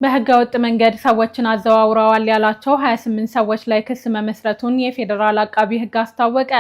በህገ ወጥ መንገድ ሰዎችን አዘዋውረዋል ያላቸው 28 ሰዎች ላይ ክስ መመስረቱን የፌዴራል አቃቢ ህግ አስታወቀ።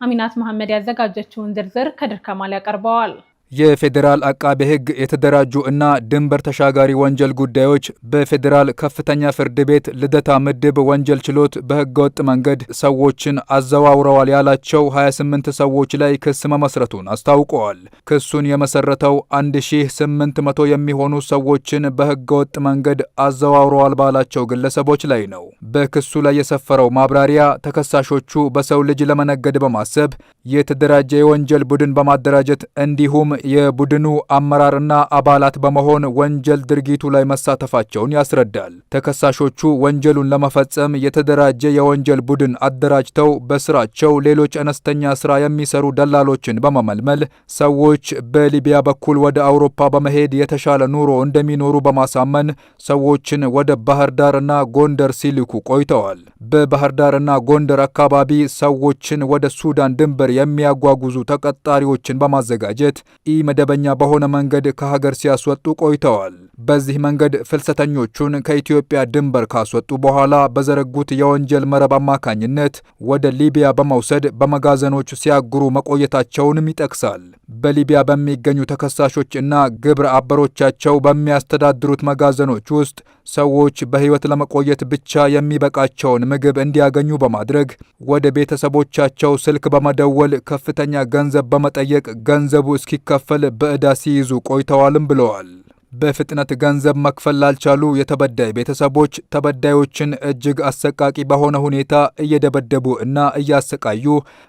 አሚናት መሐመድ ያዘጋጀችውን ዝርዝር ከድር ከማል ያቀርበዋል። የፌዴራል አቃቤ ህግ የተደራጁ እና ድንበር ተሻጋሪ ወንጀል ጉዳዮች በፌዴራል ከፍተኛ ፍርድ ቤት ልደታ ምድብ ወንጀል ችሎት በህገወጥ መንገድ ሰዎችን አዘዋውረዋል ያላቸው 28 ሰዎች ላይ ክስ መመስረቱን አስታውቀዋል። ክሱን የመሰረተው 1800 የሚሆኑ ሰዎችን በህገወጥ መንገድ አዘዋውረዋል ባላቸው ግለሰቦች ላይ ነው። በክሱ ላይ የሰፈረው ማብራሪያ ተከሳሾቹ በሰው ልጅ ለመነገድ በማሰብ የተደራጀ የወንጀል ቡድን በማደራጀት እንዲሁም የቡድኑ አመራርና አባላት በመሆን ወንጀል ድርጊቱ ላይ መሳተፋቸውን ያስረዳል። ተከሳሾቹ ወንጀሉን ለመፈጸም የተደራጀ የወንጀል ቡድን አደራጅተው በስራቸው ሌሎች አነስተኛ ስራ የሚሰሩ ደላሎችን በመመልመል ሰዎች በሊቢያ በኩል ወደ አውሮፓ በመሄድ የተሻለ ኑሮ እንደሚኖሩ በማሳመን ሰዎችን ወደ ባህር ዳርና ጎንደር ሲልኩ ቆይተዋል። በባህር ዳርና ጎንደር አካባቢ ሰዎችን ወደ ሱዳን ድንበር የሚያጓጉዙ ተቀጣሪዎችን በማዘጋጀት መደበኛ በሆነ መንገድ ከሀገር ሲያስወጡ ቆይተዋል። በዚህ መንገድ ፍልሰተኞቹን ከኢትዮጵያ ድንበር ካስወጡ በኋላ በዘረጉት የወንጀል መረብ አማካኝነት ወደ ሊቢያ በመውሰድ በመጋዘኖች ሲያግሩ መቆየታቸውንም ይጠቅሳል። በሊቢያ በሚገኙ ተከሳሾች እና ግብረ አበሮቻቸው በሚያስተዳድሩት መጋዘኖች ውስጥ ሰዎች በሕይወት ለመቆየት ብቻ የሚበቃቸውን ምግብ እንዲያገኙ በማድረግ ወደ ቤተሰቦቻቸው ስልክ በመደወል ከፍተኛ ገንዘብ በመጠየቅ ገንዘቡ እስኪከፈል በዕዳ ሲይዙ ቆይተዋልም ብለዋል። በፍጥነት ገንዘብ መክፈል ላልቻሉ የተበዳይ ቤተሰቦች ተበዳዮችን እጅግ አሰቃቂ በሆነ ሁኔታ እየደበደቡ እና እያሰቃዩ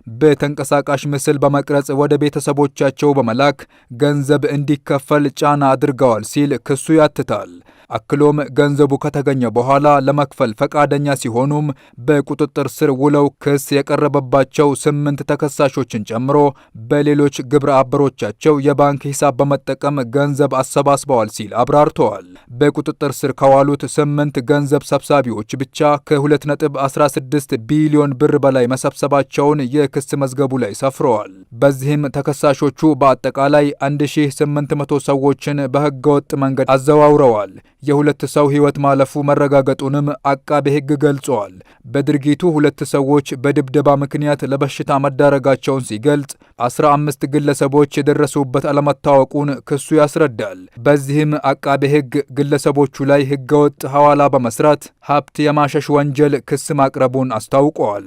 በተንቀሳቃሽ ምስል በመቅረጽ ወደ ቤተሰቦቻቸው በመላክ ገንዘብ እንዲከፈል ጫና አድርገዋል ሲል ክሱ ያትታል። አክሎም ገንዘቡ ከተገኘ በኋላ ለመክፈል ፈቃደኛ ሲሆኑም በቁጥጥር ስር ውለው ክስ የቀረበባቸው 8 ተከሳሾችን ጨምሮ በሌሎች ግብረ አበሮቻቸው የባንክ ሂሳብ በመጠቀም ገንዘብ አሰባስበዋል ሲል አብራርተዋል። በቁጥጥር ስር ከዋሉት 8 ገንዘብ ሰብሳቢዎች ብቻ ከ2.16 ቢሊዮን ብር በላይ መሰብሰባቸውን የክስ መዝገቡ ላይ ሰፍረዋል። በዚህም ተከሳሾቹ በአጠቃላይ 1800 ሰዎችን በህገወጥ መንገድ አዘዋውረዋል። የሁለት ሰው ህይወት ማለፉ መረጋገጡንም አቃቤ ህግ ገልጸዋል። በድርጊቱ 2 ሰዎች በድብደባ ምክንያት ለበሽታ መዳረጋቸውን ሲገልጽ 15 ግለሰቦች የደረሱበት አለመታወቁን ክሱ ያስረዳል። በዚህም አቃቤ ህግ ግለሰቦቹ ላይ ህገወጥ ሐዋላ በመስራት ሀብት የማሸሽ ወንጀል ክስ ማቅረቡን አስታውቀዋል።